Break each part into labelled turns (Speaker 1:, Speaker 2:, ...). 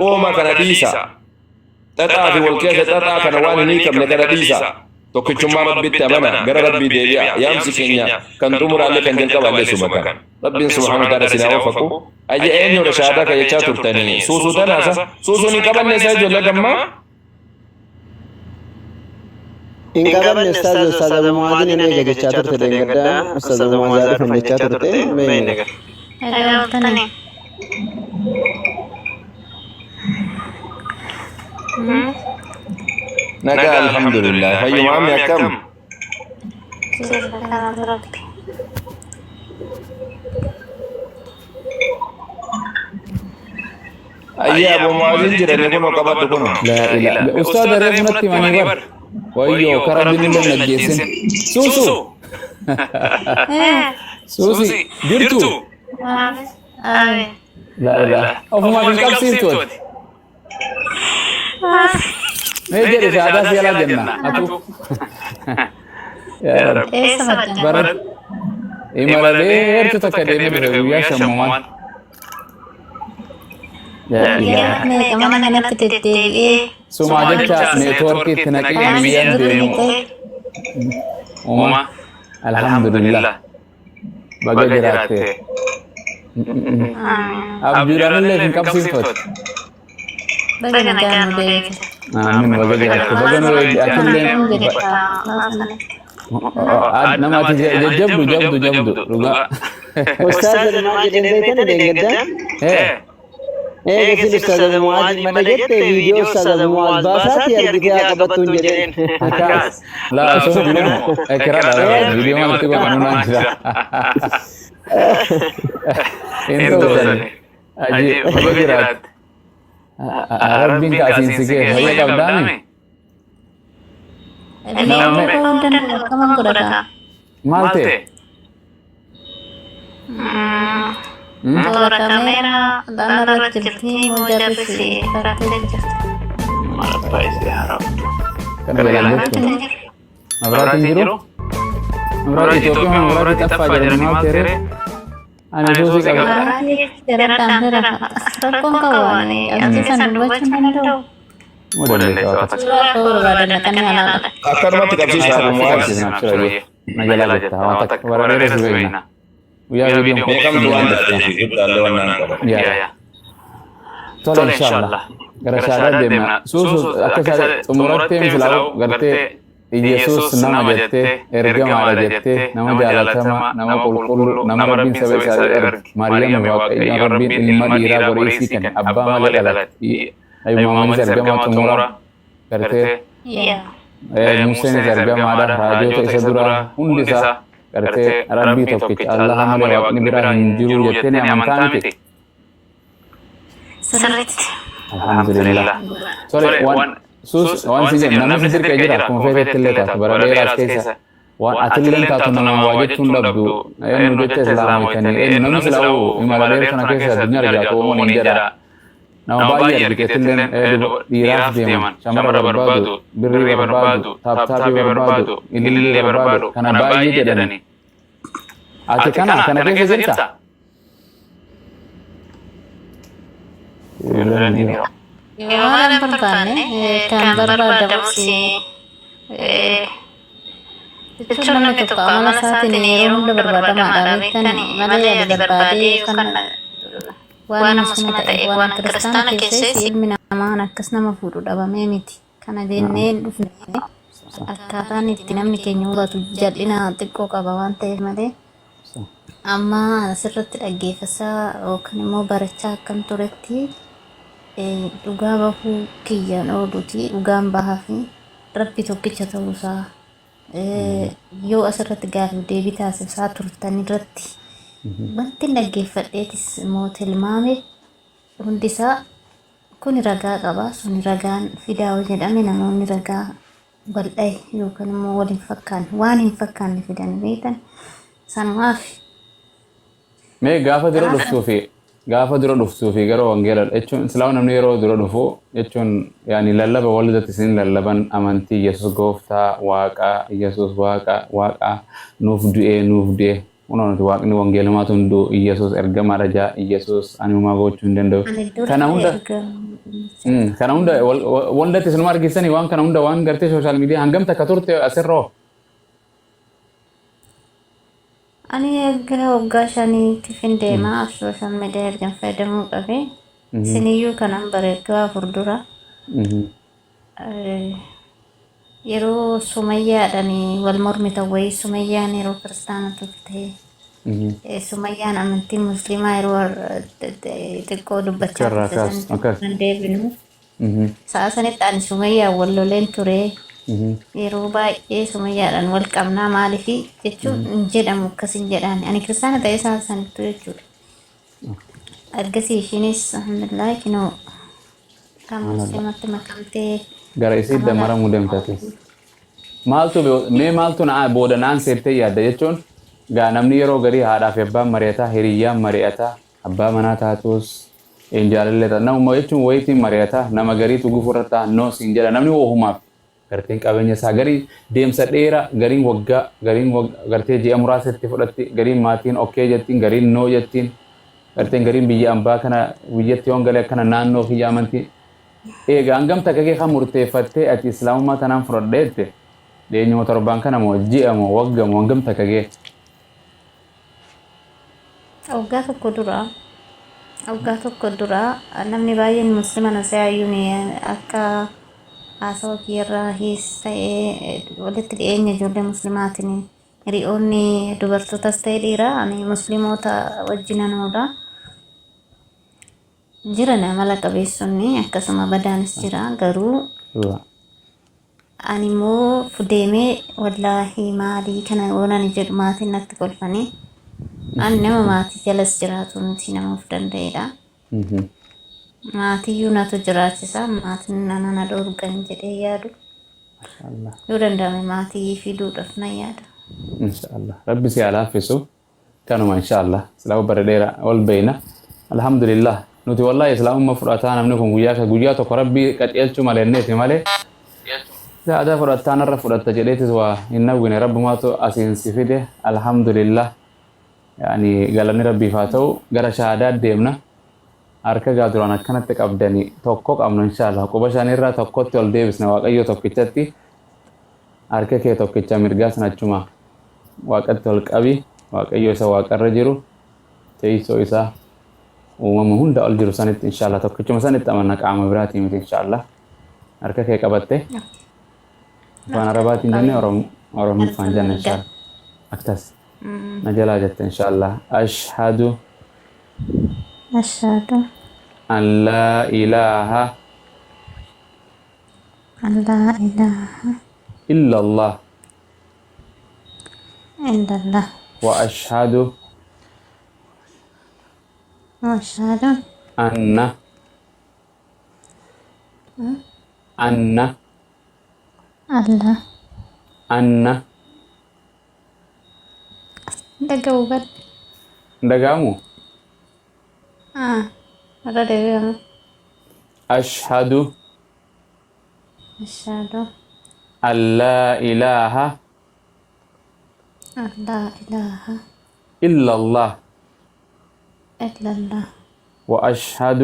Speaker 1: أوما كنديسا تتعافي والكيس تتعا كنوان نيكم لكنديسا توكيشما ربي تمنا غير ربي ديبيا يامسي كينيا كان تمر عليك كان جلك والله سبحان ربي سبحانه وتعالى سنا وفقو أجي أين رشادك يا ترتني سوسو تناسا سوسو نكمل نساء جل كما
Speaker 2: إن كان أستاذ معاذ نيجا جتشاتر تدينغدا أستاذ معاذ فن جتشاتر تي مينغا
Speaker 3: أيوة تاني
Speaker 1: نجا الحمد لله هاي معام يا كم أي أبو معاذ جرى نكون وكبر تكون
Speaker 4: لا إله أستاذ رفنتي ماني بر ويو كرم من النجسين سوسو سوسي جرتو لا إله أو ما في كابسين توت نيجي رسالة سيلا جنة أتو يا رب برد إما ليه تتكلم برويا شموان لا إله
Speaker 3: كمان أنا بتدي
Speaker 4: سماجك كاس نتورك تناكي ميان دينو وما الحمد لله بقى جراتي अब जुरान ले कब सिर्फ
Speaker 3: بقى كانوا بيك
Speaker 4: من بقى جراتي بقى نو أكلين نما تيجي جبدو رجع
Speaker 2: أستاذ معاذ جنبيتنا دينغدا كسي أستاذ معاذ من جت فيديو أستاذ معاذ باسات يرجع قبضتون جدين
Speaker 4: لا أشوف منه أكرر فيديو ما تبغى منو نجلا إنتو أجي بقيرات عربين كاسين سكه هيا كابداني
Speaker 3: كمان كذا
Speaker 4: مالته
Speaker 3: Tora kamera dalam rejeki mudah sih praktek.
Speaker 1: apa istiharap
Speaker 4: kan bilang gitu berarti jiro berarti itu kan berarti apa jadi mau tere ane susi kan
Speaker 3: Cara tanda serkong kawan nih, asli sandu macam itu.
Speaker 4: mudah deh
Speaker 3: Tora ada kan halal.
Speaker 1: akan mati kapsi sama muaz
Speaker 4: najala kita watak warare suwena ويا فيديو
Speaker 1: ميكم دوان دتي يبدا لون نانكو
Speaker 4: يا طول ان شاء الله غرشاده ديما سوس اكثر امورته مثلاو غرته يسوس نما جته ارجع على جته نما جالتما نما قول نما ربين سبي سر مريم يا ربي المديرا غريسي كان ابا مالك اي ماما سرجع ما تمورا غرته
Speaker 3: Iya.
Speaker 4: موسى سرجع ما ده راجو تسدورا هندسا करते रब्बी तौफीक अल्लाह हमें अपनी बिरा हिंजरू जते ने अमंतान के
Speaker 3: Serit.
Speaker 4: alhamdulillah sorry one season namu sidir ke jira ko fe telle ta bara dera kesa wan atlilan ta to nama wajib tun labdu ay nu jette salam kani ay namu salau imala dera kana kesa dunya ja ko mo ninjara nama bayar ke tellen diraf deman shamara barbadu birri barbadu taptabi barbadu illi barbadu kana bayi jedani ate kana kesa jirta
Speaker 3: Yang pertama, gambar pada si itu cuma itu kalau saat ini orang udah berbeda malam kan mana ya berbeda kan wana semua tak wana Kristen kisah nama anak nama furu dah memiti karena dia nen akkaataan itti namni keenya hubatu jal'ina xiqqoo qaba waan ta'eef malee amma asirratti dhaggeeffasaa yookaan immoo barachaa akkam turetti dhugaa bahuu kiyyaan ooluuti dhugaan bahaa fi rabbi tokkicha ta'uusaa yoo asirratti gaaffii deebii taasisaa turtan irratti wanti dhaggeeffadheetis immoo tilmaame hundisaa kun ragaa qaba sun ragaan fidaa jedhame namoonni ragaa bal'ee yookaan immoo waliin fakkaan waan hin fakkaanne fidan beektan sanumaaf
Speaker 4: mee gaafa dura dhuftuu fi gara wangeela jechuun islaam namni yeroo dura dhufu jechuun yaani lallaba walidatti isin lallaban amantii yesus gooftaa waaqa yesus waaqa nuuf du'ee unoon waaqni wangeelamaa tundu Iyesuus ergama raja Iyesuus anuma gochuu hin danda'u.
Speaker 3: Ani dura
Speaker 4: Kana hunda kana hunda wanda tisnuma argisanii waan kana hunda waan gartee social media hangam takka turte asirroo.
Speaker 3: ani gara waggaa shaniitti findeemaa social media ergan fayyadamuu qabe. Siniyyuu kanan bareegaa furdura. Yeroo Sumayyaadhani wal mormita wayii Sumayyaan yeroo kiristaana turte. Sumayyaan amantii musliimaa yeroo xiqqoo dubbachaa turte deebinu. Sa'a sanitti ani Sumayyaa wal loleen ture. Yeroo baay'ee Sumayyaadhaan wal qabnaa maaliifi jechuun hin jedhamu akkas hin jedhaan. Ani kiristaana ta'ee sa'a sanittu jechuudha. Ergasii ishiinis alhamdulillah kinoo kan musliimatti makamtee
Speaker 4: gara isii dammaramuu deemtati. Maaltu na booda naan seettee yaadda jechuun gaa namni yeroo garii haadhaa fi abbaan mari'ataa hiriyyaan mari'ataa abbaa manaa taatus hin jaalalleeta namuma jechuun wayitiin mari'ataa nama gariitu gufurrataa noos hin jedha namni woohumaaf garteen qabeenya isaa garii deemsa dheeraa gariin waggaa gariin gartee ji'a muraasatti fudhatti gariin maatiin okkee jettiin gariin noo jettiin garteen gariin biyya ambaa kana biyyatti yoon galee akkana naannoo fi amantii eegaa hangam takka kee kan murteeffattee ati islaamummaa tanaan fudhadheette dheenyuma torbaan kana moo ji'a moo wagga moo hangam takka kee
Speaker 3: waggaa tokko dura namni baay'een musliima nasaayyuun akka haasawaa kiyyarraa hiis ta'ee walitti dhiyeenya ijoollee muslimaatiin hiriyoonni dubartootas ta'ee dhiiraa ani musliimoota wajjinan oolaa jiran amala qabeessonni akkasuma badaanis jira garuu ani immoo fudeemee wallaahi maalii kana oonan jedhu maatiin natti kolfanii ani nama maatii jalas jiraatu miti nama of danda'edha. Maatiyyuu natu jiraachisa maatiin nana dhoorgan jedhee yaadu yoo danda'ame maatii fiduudhaaf na yaada.
Speaker 4: Inshallah rabbi si alaafisu kanuma inshallah silaa bara dheeraa ol beeyna alhamdulillah nuti wallahi islaamummaa fudhataa namni kun guyyaa tokko rabbii qajeelchuu maleenneeti malee zaada fudhataa narra fudhatta jedheetis waa hin nawwine rabbumaatu asiin si fide alhamdulillah yaani galanni rabbiif haa ta'u gara shahaadaa deemna harka gaa duraan akkanatti qabdanii tokko qabnu inshallah quba shanirraa tokkotti ol deebisna waaqayyo tokkichatti harka kee tokkicha mirgaa sanachuma waaqatti ol qabi waaqayyo isa waaqarra jiru teessoo isaa uumama hunda ol jiru sanitti inshallah tokkichuma sanitti amanna qaama biraatii miti inshallah harka kee qabatte afaan arabaatiin jennee oromiffaan jenna inshallah akkas na jalaa jette inshallah ashhadu an laa ilaaha إلا الله وأشهد أن دقامو أشهد أن لا إله إلا الله وأشهد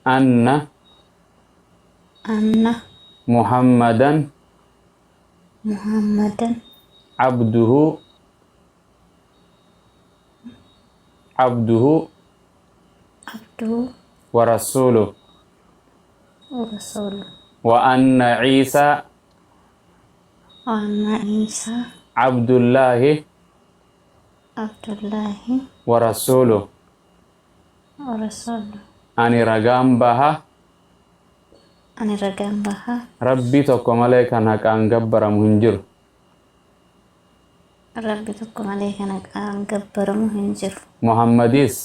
Speaker 4: أن محمدا عبده ورسوله وأن عيسى عبد الله ورسوله أني رقم بها ربي تكو ملائكة نكان جبر مهنجر محمديس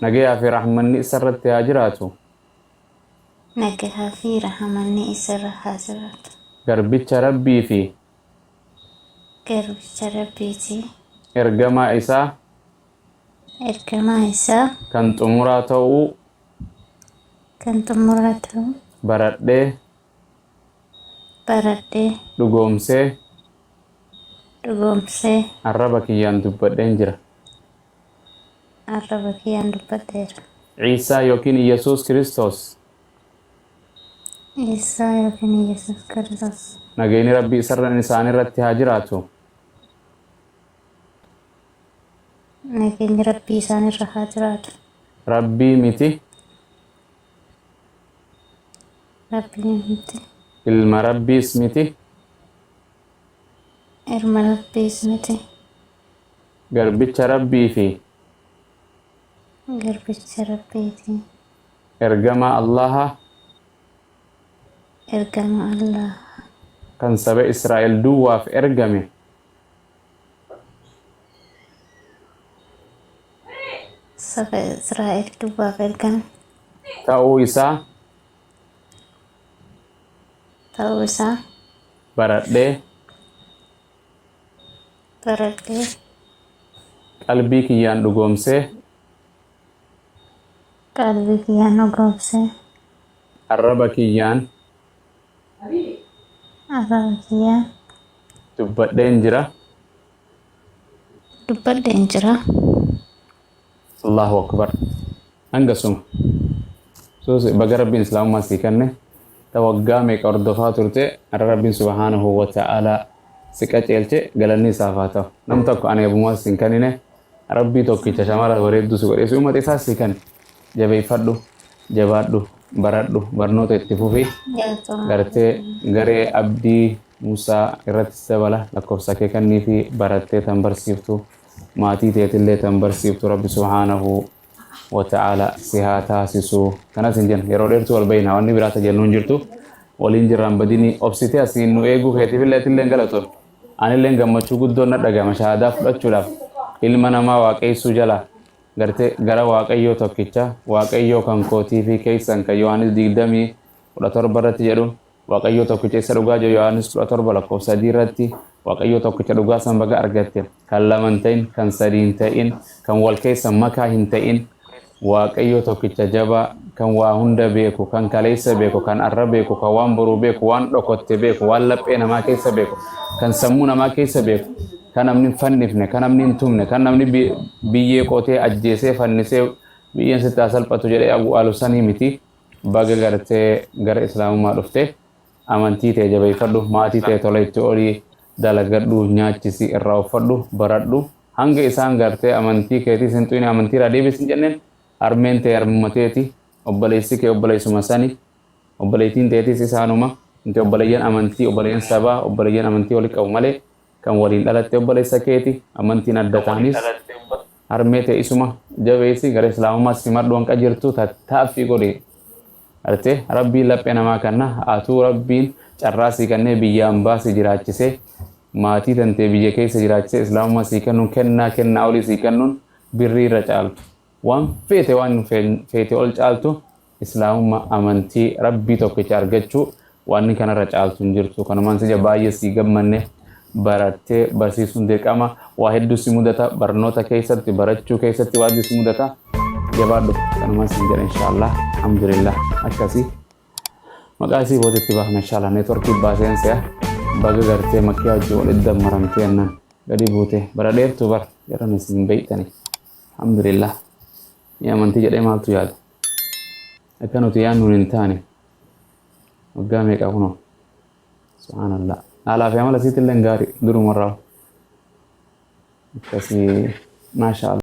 Speaker 4: نجيها في رحمني سرت هاجراتو قربتش ربي في إرجما إسا كانت أمراته برده لغومسه
Speaker 3: Dhugoomsee
Speaker 4: arraba kiyyaan dubbadheen jira.
Speaker 3: arraba kiyyaan dubbadheera.
Speaker 4: Ciisaa yookiin Iyesuus Kiristoos
Speaker 3: Isaa yookiin Yesuus Kiristoos
Speaker 4: nageenyi Rabbii isaanirratti haa jiraatu.
Speaker 3: nageenyi Rabbii isaanirra haa jiraatu.
Speaker 4: Rabbii miti
Speaker 3: Rabbii miti
Speaker 4: ilma Rabbiis miti
Speaker 3: ilma Rabbiis miti
Speaker 4: garbicha Rabbii fi
Speaker 3: garbicha Rabbiiti
Speaker 4: ergama Allaha
Speaker 3: ergama Allah
Speaker 4: kan saba Israa'el duwwaaf ergame
Speaker 3: saba Israa'el duwwaaf ergame
Speaker 4: ta'uu isaa
Speaker 3: ta'uu isaa
Speaker 4: baradhee
Speaker 3: baradhee
Speaker 4: qalbii kiyyaan dhugoomsee
Speaker 3: qalbii kiyyaan dhugoomsee
Speaker 4: arraba kiyyaan
Speaker 3: arraba kiyyaan
Speaker 4: dubbadheen jira.
Speaker 3: dubbadheen jira.
Speaker 4: Allahu akbar. Hangasuma suusi baga Rabbiin islaamummaa sii kenne tawaggaa meeqa hordofaa turte har'a Rabbiin subhaanahu wa ta'aalaa si qaceelche galanni isaaf haa ta'u. Nam tokko ani abumaa siin kennine Rabbii tokkicha shamara bareedduu si godhe si uummata isaa sii kenne jabeeffadhu jabaadhu baradhu barnoota itti fufi gartee garee abdii Musaa irratti dabala lakkoofsa kee kannii fi barattee tan barsiiftu maatii teetillee tan barsiiftu Rabbi subhaanahu wa ta'ala si haa taasisu. Kanas hin jennu yeroo dheertuu wal bayna wanni biraata jennu hin jirtu waliin jirraan badini obsitee asiin nu eeguu keetiifillee tillee galatoon anillee gammachuu guddoon na dhagama shahaadaa fudhachuudhaaf ilma namaa waaqeessuu jala gartee gara waaqayyoo tokkicha waaqayyoo kan kootii fi keessan kan Yohaanis 20:17 irratti jedhu waaqayyoo tokkicha isa dhugaa jedhu Yohaanis 17 lakkoofsa 3 irratti waaqayyoo tokkicha dhugaa san baga argatte kan lama hin ta'in kan sadii hin ta'in kan wal keessa makaa hin ta'in waaqayyoo tokkicha jabaa kan waa hunda beeku kan kaleessa beeku kan arra beeku kan waan boruu beeku waan dhokotte beeku waan laphee namaa keessa beeku kan sammuu namaa keessa beeku kan namni fannifne kan namni hin tumne kan namni biyyee qotee ajjeesee fannisee biyyeen sitti haa salphatu jedhee awwaalu sanii miti baga gartee gara islaamummaa dhufte amantii ta'e jabeeffadhu maatii ta'e tola itti olii dalagadhu nyaachisi irraa uffadhu baradhu hanga isaan gartee amantii keetii sin xuyine amantii irraa deebisin jenneen armeen ta'e armumateeti obboleessi kee obboleessuma sani obboleettiin ta'eetis isaanuma inti obboleeyyan amantii obboleeyyan sabaa obboleeyyan amantii wali qabu malee kan waliin dhalatte obboleessa keeti amantiin adda ta'anis armee ta'e isuma jabeessi gara islaamummaa simadhu hanqa jirtu tattaaffii godhe artee rabbiin laphee namaa kanna atuu rabbiin carraa sii kennee biyyaan baasii jiraachisee maatii tantee biyya keessa jiraachisee islaamummaa sii kennuun kennaa olii sii kennuun birrii irra caaltu waan feete waan feete ol caaltu islaamummaa amantii rabbii tokkicha argachuu waan kanarra caaltu hin jirtu kanumaan sija baay'ee sii gammanne barattee barsiisuun dirqama waa hedduu si mudata barnoota keessatti barachuu keessatti waan si mudata jabaadhu kanumaan siin jedha inshaallah alhamdulillah akkasii maqaa isii boodetti baafna inshaallah neetworkii baaseen se'a baga gartee makkiyaa wajjin walitti dammaramtee annan gadi buute bara dheertuu bar jedhan isin beeytani alhamdulillah ni amantii jedhee maaltu yaada akka nuti yaannuun hin taane waggaa meeqa kunoo subhaanallah haalaaf amala isiitillee gaarii durumarraa akkasii maasha Allah